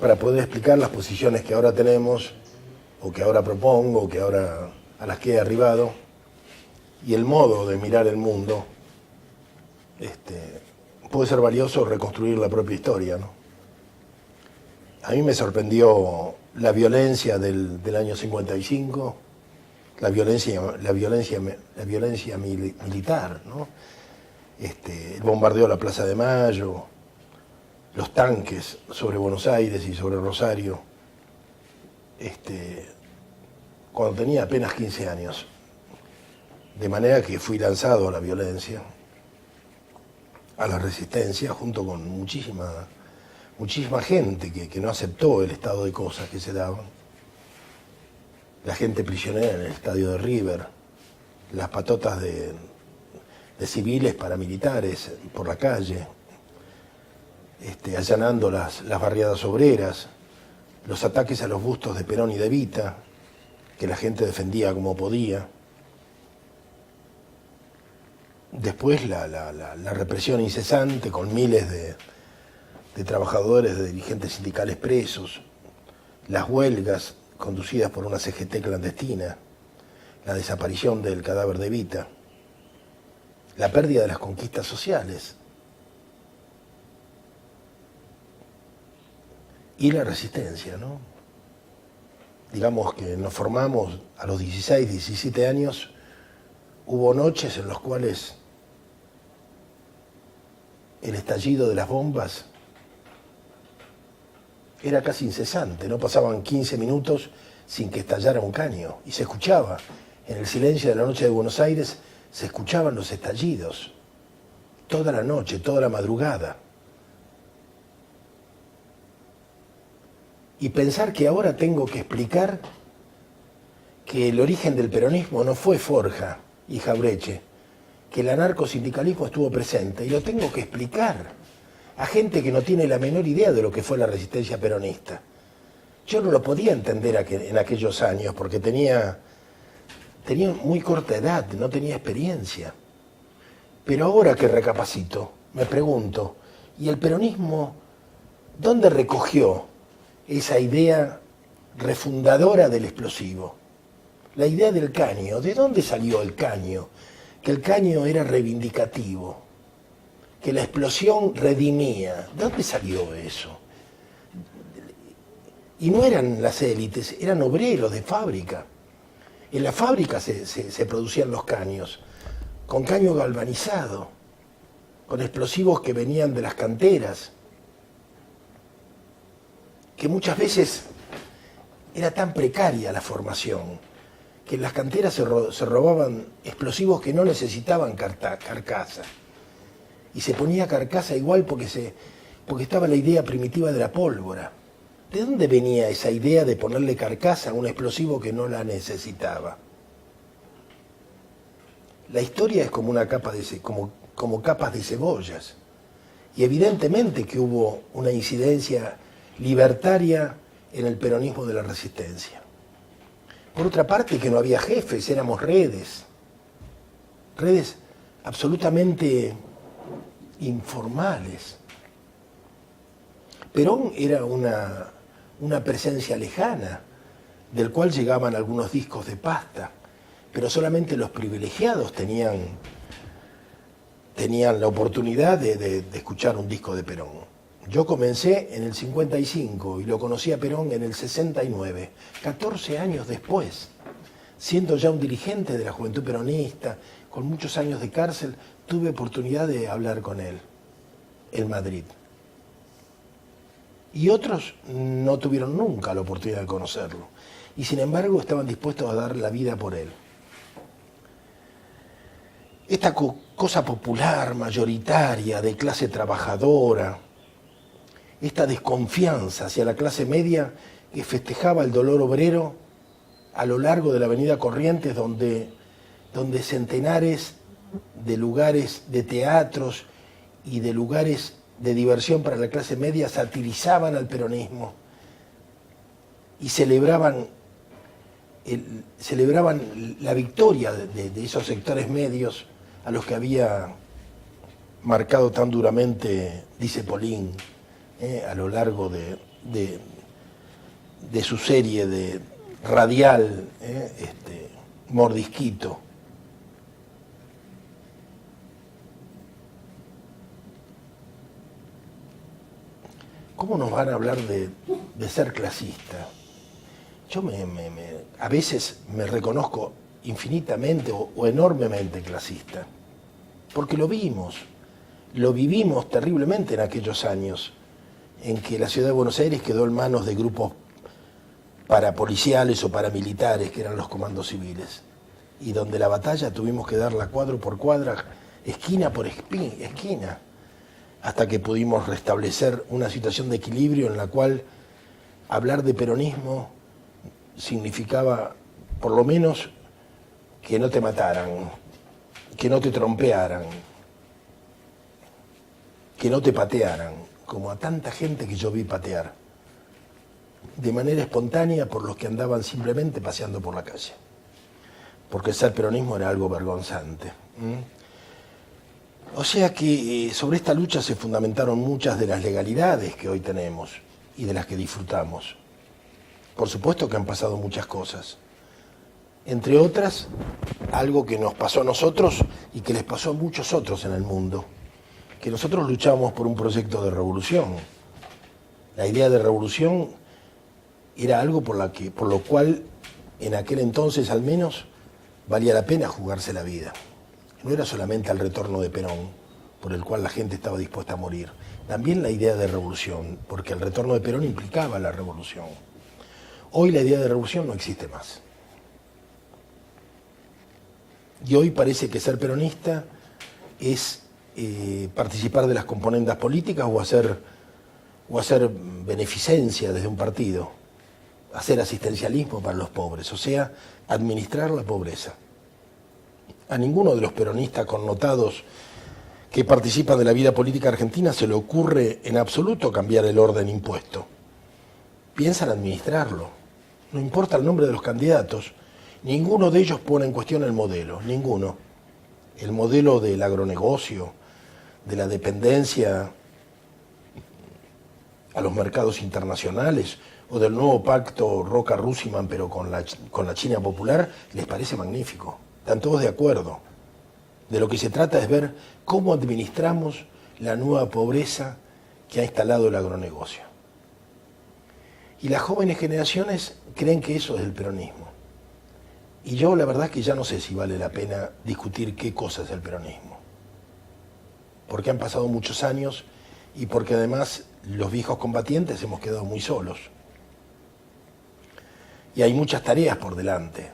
para poder explicar las posiciones que ahora tenemos, o que ahora propongo, o que ahora a las que he arribado, y el modo de mirar el mundo, puede ser valioso reconstruir la propia historia, ¿no? A mí me sorprendió la violencia del año 55, la violencia militar, ¿no? El bombardeo a la Plaza de Mayo, los tanques sobre Buenos Aires y sobre Rosario, cuando tenía apenas 15 años. De manera que fui lanzado a la violencia, a la resistencia, junto con muchísima gente que no aceptó el estado de cosas que se daban. La gente prisionera en el estadio de River, las patotas de civiles paramilitares por la calle, allanando las barriadas obreras, los ataques a los bustos de Perón y de Evita, que la gente defendía como podía. Después la represión incesante con miles de trabajadores, de dirigentes sindicales presos, las huelgas conducidas por una CGT clandestina, la desaparición del cadáver de Evita, la pérdida de las conquistas sociales y la resistencia, ¿no? Digamos que nos formamos a los 16, 17 años, hubo noches en las cuales el estallido de las bombas era casi incesante, no pasaban 15 minutos sin que estallara un caño, y se escuchaba, en el silencio de la noche de Buenos Aires, se escuchaban los estallidos, toda la noche, toda la madrugada. Y pensar que ahora tengo que explicar que el origen del peronismo no fue Forja y Jaureche, que el anarcosindicalismo estuvo presente, y lo tengo que explicar a gente que no tiene la menor idea de lo que fue la resistencia peronista. Yo no lo podía entender en aquellos años porque tenía muy corta edad, no tenía experiencia. Pero ahora que recapacito, me pregunto, ¿y el peronismo dónde recogió esa idea refundadora del explosivo? La idea del caño, ¿de dónde salió el caño? Que el caño era reivindicativo, que la explosión redimía. ¿De dónde salió eso? Y no eran las élites, eran obreros de fábrica. En la fábrica se producían los caños, con caño galvanizado, con explosivos que venían de las canteras, que muchas veces era tan precaria la formación, que en las canteras se robaban explosivos que no necesitaban carcasa. Y se ponía carcasa igual porque estaba la idea primitiva de la pólvora. ¿De dónde venía esa idea de ponerle carcasa a un explosivo que no la necesitaba? La historia es como una capa como capas de cebollas. Y evidentemente que hubo una incidencia libertaria en el peronismo de la resistencia. Por otra parte, que no había jefes, éramos redes absolutamente informales. Perón era una presencia lejana, del cual llegaban algunos discos de pasta, pero solamente los privilegiados tenían la oportunidad de escuchar un disco de Perón. Yo comencé en el 55 y lo conocí a Perón en el 69, 14 años después, siendo ya un dirigente de la juventud peronista, con muchos años de cárcel, tuve oportunidad de hablar con él en Madrid. Y otros no tuvieron nunca la oportunidad de conocerlo, y sin embargo estaban dispuestos a dar la vida por él. Esta cosa popular, mayoritaria, de clase trabajadora, esta desconfianza hacia la clase media que festejaba el dolor obrero a lo largo de la avenida Corrientes, donde centenares de lugares de teatros y de lugares de diversión para la clase media satirizaban al peronismo y celebraban la victoria de esos sectores medios a los que había marcado tan duramente, dice Polín, a lo largo de su serie de radial, Mordisquito. ¿Cómo nos van a hablar de ser clasista? Yo a veces me reconozco infinitamente o enormemente clasista, porque lo vivimos terriblemente en aquellos años en que la ciudad de Buenos Aires quedó en manos de grupos parapoliciales o paramilitares, que eran los comandos civiles, y donde la batalla tuvimos que darla cuadro por cuadra, esquina por esquina, hasta que pudimos restablecer una situación de equilibrio en la cual hablar de peronismo significaba, por lo menos, que no te mataran, que no te trompearan, que no te patearan, como a tanta gente que yo vi patear, de manera espontánea por los que andaban simplemente paseando por la calle. Porque ser peronismo era algo vergonzante. O sea que sobre esta lucha se fundamentaron muchas de las legalidades que hoy tenemos y de las que disfrutamos. Por supuesto que han pasado muchas cosas. Entre otras, algo que nos pasó a nosotros y que les pasó a muchos otros en el mundo, que nosotros luchábamos por un proyecto de revolución. La idea de revolución era algo por lo cual, en aquel entonces al menos, valía la pena jugarse la vida. No era solamente el retorno de Perón, por el cual la gente estaba dispuesta a morir. También la idea de revolución, porque el retorno de Perón implicaba la revolución. Hoy la idea de revolución no existe más. Y hoy parece que ser peronista es participar de las componendas políticas o hacer beneficencia desde un partido, hacer asistencialismo para los pobres, o sea, administrar la pobreza. A ninguno de los peronistas connotados que participan de la vida política argentina se le ocurre en absoluto cambiar el orden impuesto. Piensan administrarlo. No importa el nombre de los candidatos, ninguno de ellos pone en cuestión el modelo, ninguno. El modelo del agronegocio, de la dependencia a los mercados internacionales o del nuevo pacto Roca-Russiman pero con la China popular, les parece magnífico. Están todos de acuerdo. De lo que se trata es ver cómo administramos la nueva pobreza que ha instalado el agronegocio. Y las jóvenes generaciones creen que eso es el peronismo. Y yo la verdad que ya no sé si vale la pena discutir qué cosa es el peronismo. Porque han pasado muchos años y porque además los viejos combatientes hemos quedado muy solos. Y hay muchas tareas por delante.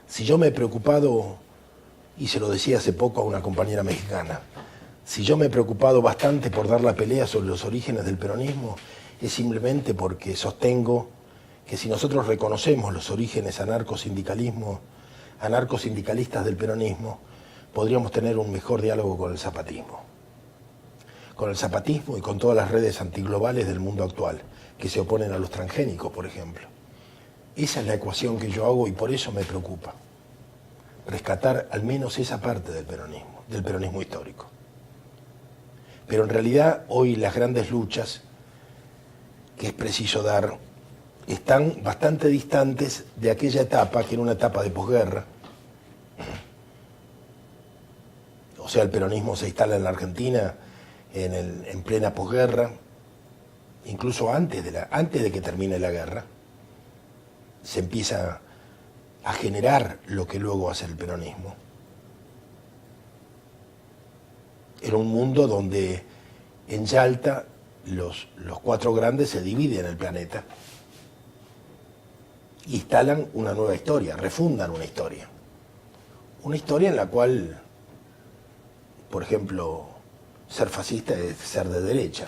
Si yo me he preocupado, y se lo decía hace poco a una compañera mexicana, si yo me he preocupado bastante por dar la pelea sobre los orígenes del peronismo, es simplemente porque sostengo que si nosotros reconocemos los orígenes anarcosindicalistas del peronismo, podríamos tener un mejor diálogo con el zapatismo. Con el zapatismo y con todas las redes antiglobales del mundo actual, que se oponen a los transgénicos, por ejemplo. Esa es la ecuación que yo hago y por eso me preocupa. Rescatar al menos esa parte del peronismo histórico. Pero en realidad hoy las grandes luchas que es preciso dar están bastante distantes de aquella etapa, que era una etapa de posguerra. O sea, el peronismo se instala en la Argentina en plena posguerra, incluso antes de que termine la guerra. Se empieza a generar lo que luego va a ser el peronismo. Era un mundo donde en Yalta los cuatro grandes se dividen el planeta. Instalan una nueva historia, refundan una historia. Una historia en la cual, por ejemplo, ser fascista es ser de derecha.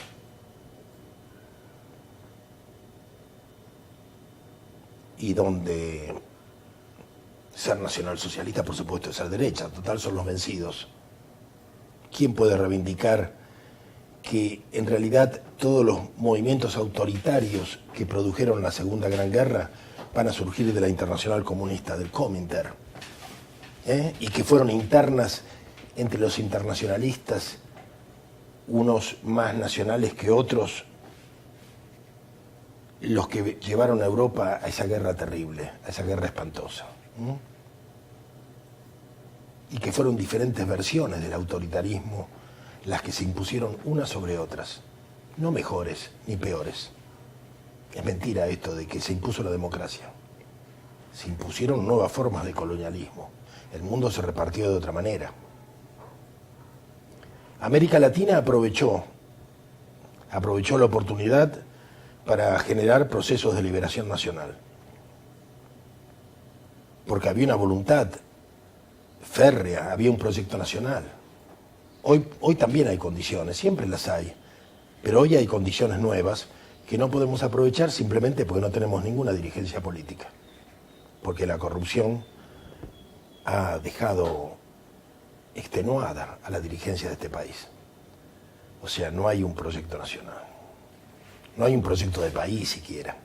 Y donde ser nacionalsocialista, por supuesto, es ser derecha. Total, son los vencidos. ¿Quién puede reivindicar que en realidad todos los movimientos autoritarios que produjeron la Segunda Gran Guerra van a surgir de la Internacional Comunista, del Cominter, y que fueron internas entre los internacionalistas, unos más nacionales que otros, los que llevaron a Europa a esa guerra terrible, a esa guerra espantosa. Y que fueron diferentes versiones del autoritarismo las que se impusieron unas sobre otras, no mejores ni peores. Es mentira esto de que se impuso la democracia. Se impusieron nuevas formas de colonialismo. El mundo se repartió de otra manera. América Latina aprovechó la oportunidad para generar procesos de liberación nacional. Porque había una voluntad férrea, había un proyecto nacional. Hoy también hay condiciones, siempre las hay, pero hoy hay condiciones nuevas que no podemos aprovechar simplemente porque no tenemos ninguna dirigencia política. Porque la corrupción ha dejado extenuada a la dirigencia de este país. O sea, no hay un proyecto nacional. No hay un proyecto de país siquiera.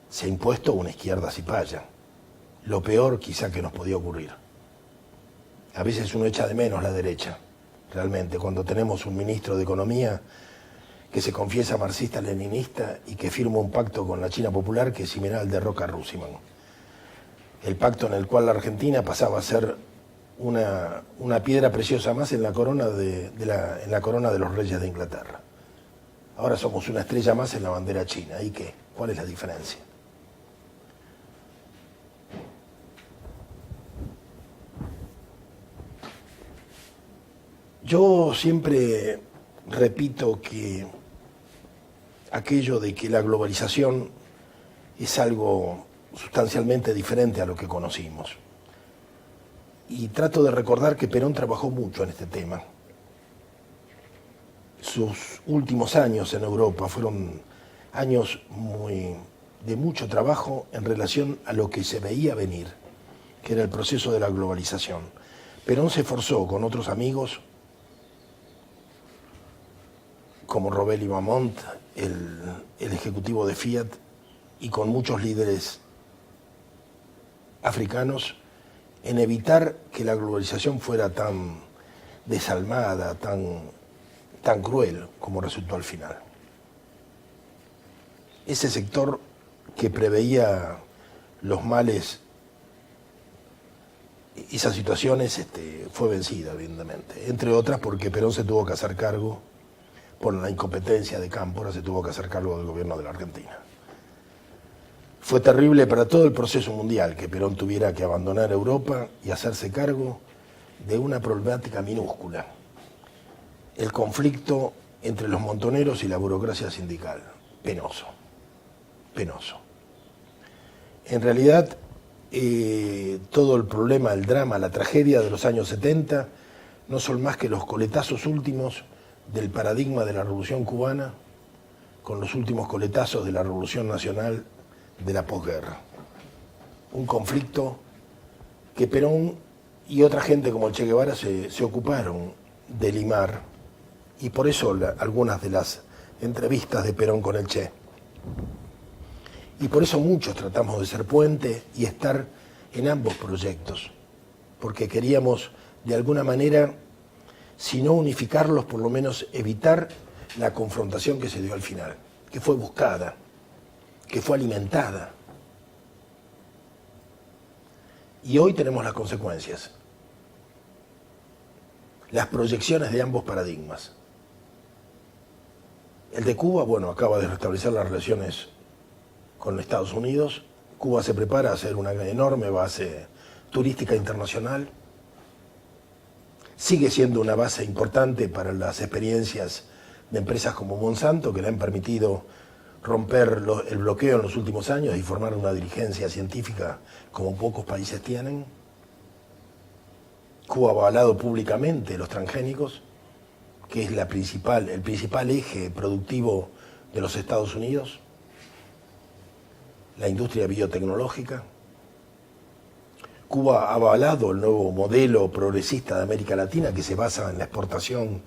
Se ha impuesto una izquierda cipaya. Lo peor quizá que nos podía ocurrir. A veces uno echa de menos la derecha, realmente, cuando tenemos un ministro de Economía que se confiesa marxista-leninista y que firma un pacto con la China Popular que es similar al de Roca Russiman. El pacto en el cual la Argentina pasaba a ser una piedra preciosa más en la corona en la corona de los reyes de Inglaterra. Ahora somos una estrella más en la bandera china. ¿Y qué? ¿Cuál es la diferencia? Yo siempre repito que aquello de que la globalización es algo sustancialmente diferente a lo que conocimos. Y trato de recordar que Perón trabajó mucho en este tema. Sus últimos años en Europa fueron años de mucho trabajo en relación a lo que se veía venir, que era el proceso de la globalización. Perón se esforzó con otros amigos, como Robel y Mamont, el ejecutivo de Fiat, y con muchos líderes africanos, en evitar que la globalización fuera tan desalmada, tan cruel como resultó al final. Ese sector que preveía los males, esas situaciones, fue vencida, evidentemente. Entre otras porque Perón se tuvo que hacer cargo, por la incompetencia de Cámpora, se tuvo que hacer cargo del gobierno de la Argentina. Fue terrible para todo el proceso mundial que Perón tuviera que abandonar Europa y hacerse cargo de una problemática minúscula, el conflicto entre los montoneros y la burocracia sindical. Penoso, penoso. En realidad, todo el problema, el drama, la tragedia de los años 70 no son más que los coletazos últimos del paradigma de la Revolución Cubana con los últimos coletazos de la Revolución Nacional de la posguerra. Un conflicto que Perón y otra gente como el Che Guevara se ocuparon de limar, y por eso algunas de las entrevistas de Perón con el Che. Y por eso muchos tratamos de ser puente y estar en ambos proyectos, porque queríamos de alguna manera, si no unificarlos, por lo menos evitar la confrontación que se dio al final, que fue buscada, que fue alimentada. Y hoy tenemos las consecuencias, las proyecciones de ambos paradigmas. El de Cuba, bueno, acaba de restablecer las relaciones con Estados Unidos. Cuba se prepara a ser una enorme base turística internacional. Sigue siendo una base importante para las experiencias de empresas como Monsanto, que le han permitido romper el bloqueo en los últimos años y formar una dirigencia científica como pocos países tienen. Cuba ha avalado públicamente los transgénicos, que es el principal eje productivo de los Estados Unidos, la industria biotecnológica. Cuba ha avalado el nuevo modelo progresista de América Latina que se basa en la exportación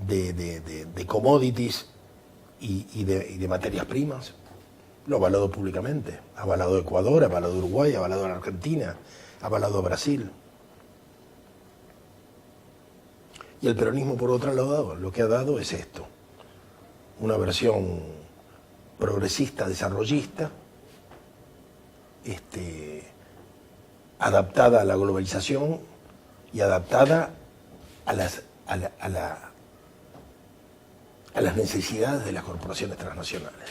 de commodities y de materias primas. Lo ha avalado públicamente. Ha avalado Ecuador, ha avalado Uruguay, ha avalado la Argentina, ha avalado Brasil. Y el peronismo, por otro lado, lo que ha dado es esto. Una versión progresista, desarrollista, adaptada a la globalización y adaptada a las necesidades de las corporaciones transnacionales.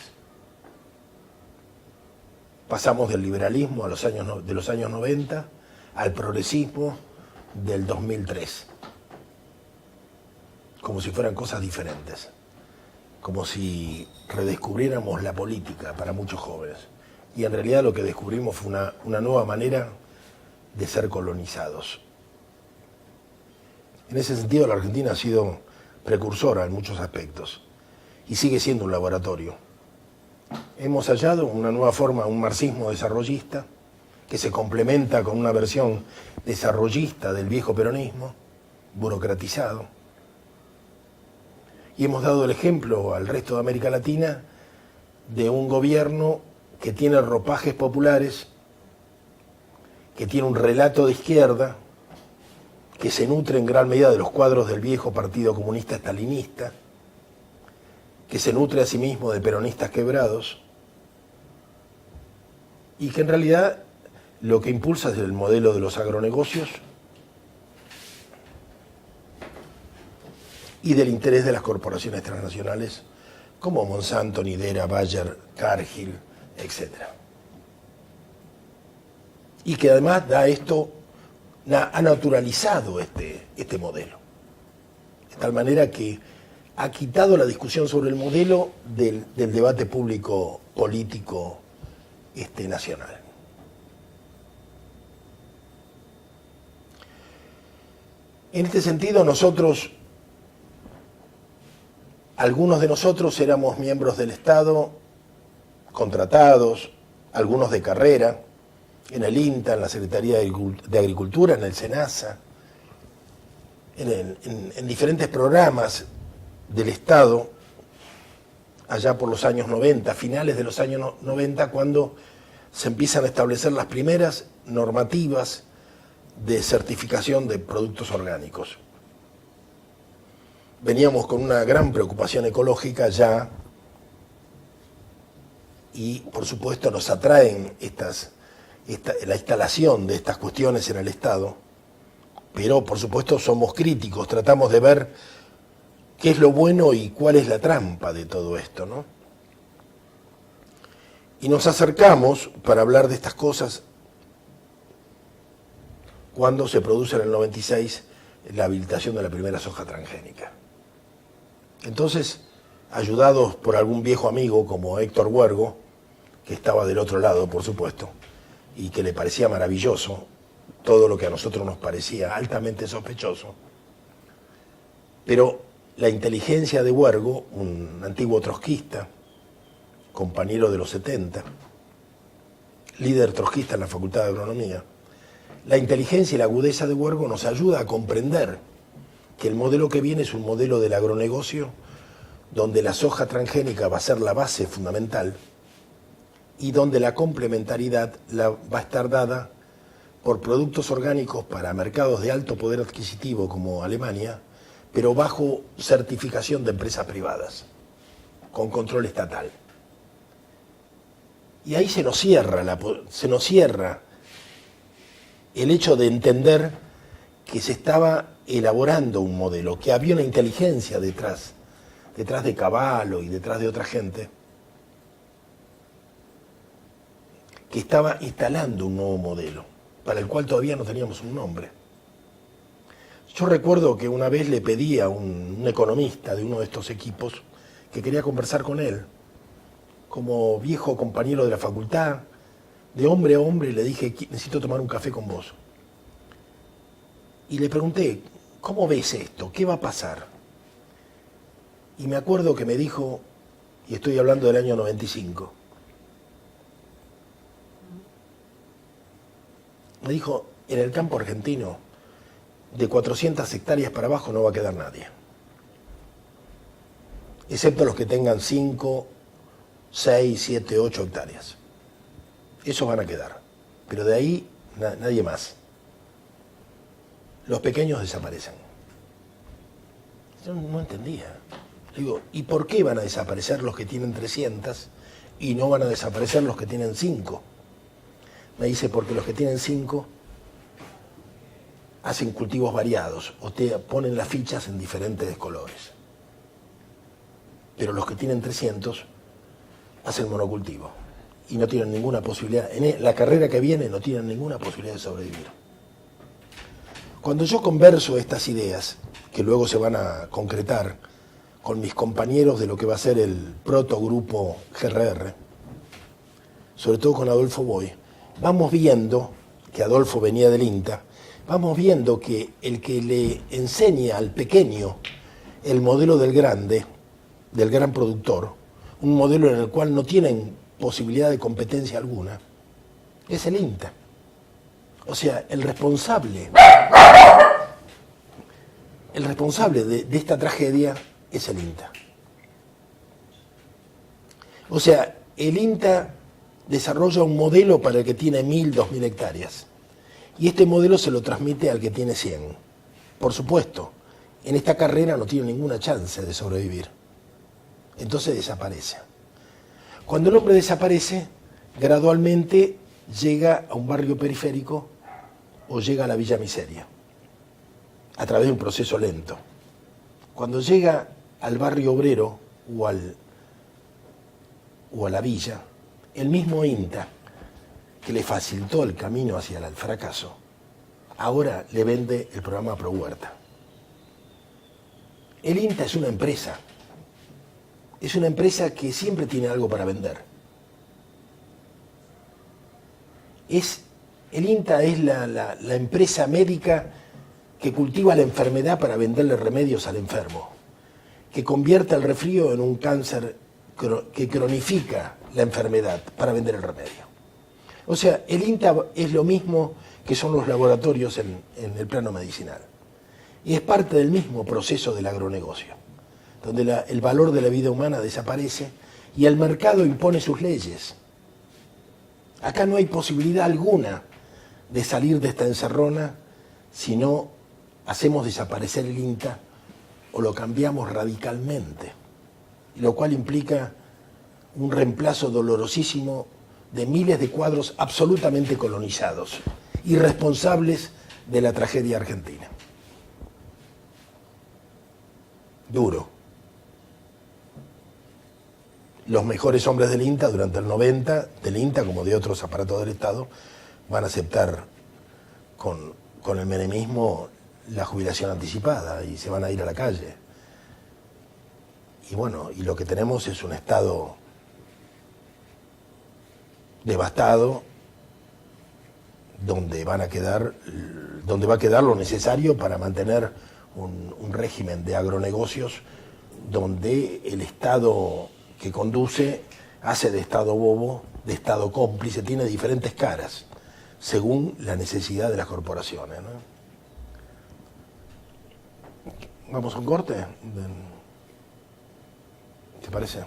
Pasamos del liberalismo de los años 90 al progresismo del 2003, como si fueran cosas diferentes, como si redescubriéramos la política para muchos jóvenes. Y en realidad lo que descubrimos fue una nueva manera de ser colonizados. En ese sentido, la Argentina ha sido precursora en muchos aspectos y sigue siendo un laboratorio. Hemos hallado una nueva forma, un marxismo desarrollista, que se complementa con una versión desarrollista del viejo peronismo, burocratizado. Y hemos dado el ejemplo al resto de América Latina de un gobierno que tiene ropajes populares, que tiene un relato de izquierda, que se nutre en gran medida de los cuadros del viejo Partido Comunista Stalinista, que se nutre a sí mismo de peronistas quebrados, y que en realidad lo que impulsa es el modelo de los agronegocios y del interés de las corporaciones transnacionales como Monsanto, Nidera, Bayer, Cargill, etc. Y que además ha naturalizado este modelo, de tal manera que ha quitado la discusión sobre el modelo del debate público político nacional. En este sentido, algunos de nosotros éramos miembros del Estado, contratados, algunos de carrera, en el INTA, en la Secretaría de Agricultura, en el SENASA, en diferentes programas del Estado, allá por los años 90, finales de los años 90, cuando se empiezan a establecer las primeras normativas de certificación de productos orgánicos. Veníamos con una gran preocupación ecológica ya, y por supuesto nos atraen la instalación de estas cuestiones en el Estado, pero por supuesto somos críticos, tratamos de ver qué es lo bueno y cuál es la trampa de todo esto, ¿no? Y nos acercamos para hablar de estas cosas cuando se produce en el 96 la habilitación de la primera soja transgénica. Entonces, ayudados por algún viejo amigo como Héctor Huergo, que estaba del otro lado, por supuesto, y que le parecía maravilloso todo lo que a nosotros nos parecía altamente sospechoso, pero la inteligencia de Huergo, un antiguo trotskista, compañero de los 70, líder trotskista en la Facultad de Agronomía, la inteligencia y la agudeza de Huergo nos ayuda a comprender que el modelo que viene es un modelo del agronegocio donde la soja transgénica va a ser la base fundamental y donde la complementariedad va a estar dada por productos orgánicos para mercados de alto poder adquisitivo como Alemania, pero bajo certificación de empresas privadas, con control estatal. Y ahí se nos cierra el hecho de entender que se estaba elaborando un modelo, que había una inteligencia detrás de Cavallo y detrás de otra gente, que estaba instalando un nuevo modelo, para el cual todavía no teníamos un nombre. Yo recuerdo que una vez le pedí a un economista de uno de estos equipos que quería conversar con él, como viejo compañero de la facultad, de hombre a hombre, le dije, necesito tomar un café con vos. Y le pregunté, ¿cómo ves esto? ¿Qué va a pasar? Y me acuerdo que me dijo, y estoy hablando del año 95, me dijo, en el campo argentino, de 400 hectáreas para abajo no va a quedar nadie. Excepto los que tengan 5, 6, 7, 8 hectáreas. Esos van a quedar. Pero de ahí nadie más. Los pequeños desaparecen. Yo no entendía. Digo, ¿y por qué van a desaparecer los que tienen 300 y no van a desaparecer los que tienen 5. Me dice, porque los que tienen 5 hacen cultivos variados o te ponen las fichas en diferentes colores. Pero los que tienen 300 hacen monocultivo y no tienen ninguna posibilidad, en la carrera que viene no tienen ninguna posibilidad de sobrevivir. Cuando yo converso estas ideas, que luego se van a concretar con mis compañeros de lo que va a ser el protogrupo GRR, sobre todo con Adolfo Boy, vamos viendo, que Adolfo venía del INTA, vamos viendo que el que le enseña al pequeño el modelo del grande, del gran productor, un modelo en el cual no tienen posibilidad de competencia alguna, es el INTA. O sea, el responsable de esta tragedia es el INTA. O sea, el INTA desarrolla un modelo para el que tiene 1.000, 2.000 hectáreas. Y este modelo se lo transmite al que tiene 100. Por supuesto, en esta carrera no tiene ninguna chance de sobrevivir. Entonces desaparece. Cuando el hombre desaparece, gradualmente llega a un barrio periférico o llega a la Villa Miseria, a través de un proceso lento. Cuando llega al barrio obrero o a la villa, el mismo INTA, que le facilitó el camino hacia el fracaso, ahora le vende el programa Pro Huerta. El INTA es una empresa que siempre tiene algo para vender. El INTA es la empresa médica que cultiva la enfermedad para venderle remedios al enfermo, que convierte el resfrío en un cáncer, que cronifica la enfermedad para vender el remedio. O sea, el INTA es lo mismo que son los laboratorios en el plano medicinal. Y es parte del mismo proceso del agronegocio, donde el valor de la vida humana desaparece y el mercado impone sus leyes. Acá no hay posibilidad alguna de salir de esta encerrona si no hacemos desaparecer el INTA o lo cambiamos radicalmente, lo cual implica un reemplazo dolorosísimo de miles de cuadros absolutamente colonizados, irresponsables de la tragedia argentina. Duro. Los mejores hombres del INTA durante el 90, del INTA como de otros aparatos del Estado, van a aceptar con el menemismo la jubilación anticipada y se van a ir a la calle. Y bueno, y lo que tenemos es un Estado devastado, donde va a quedar lo necesario para mantener un régimen de agronegocios donde el Estado que conduce hace de Estado bobo, de Estado cómplice, tiene diferentes caras según la necesidad de las corporaciones, ¿no? ¿Vamos a un corte? ¿Te parece?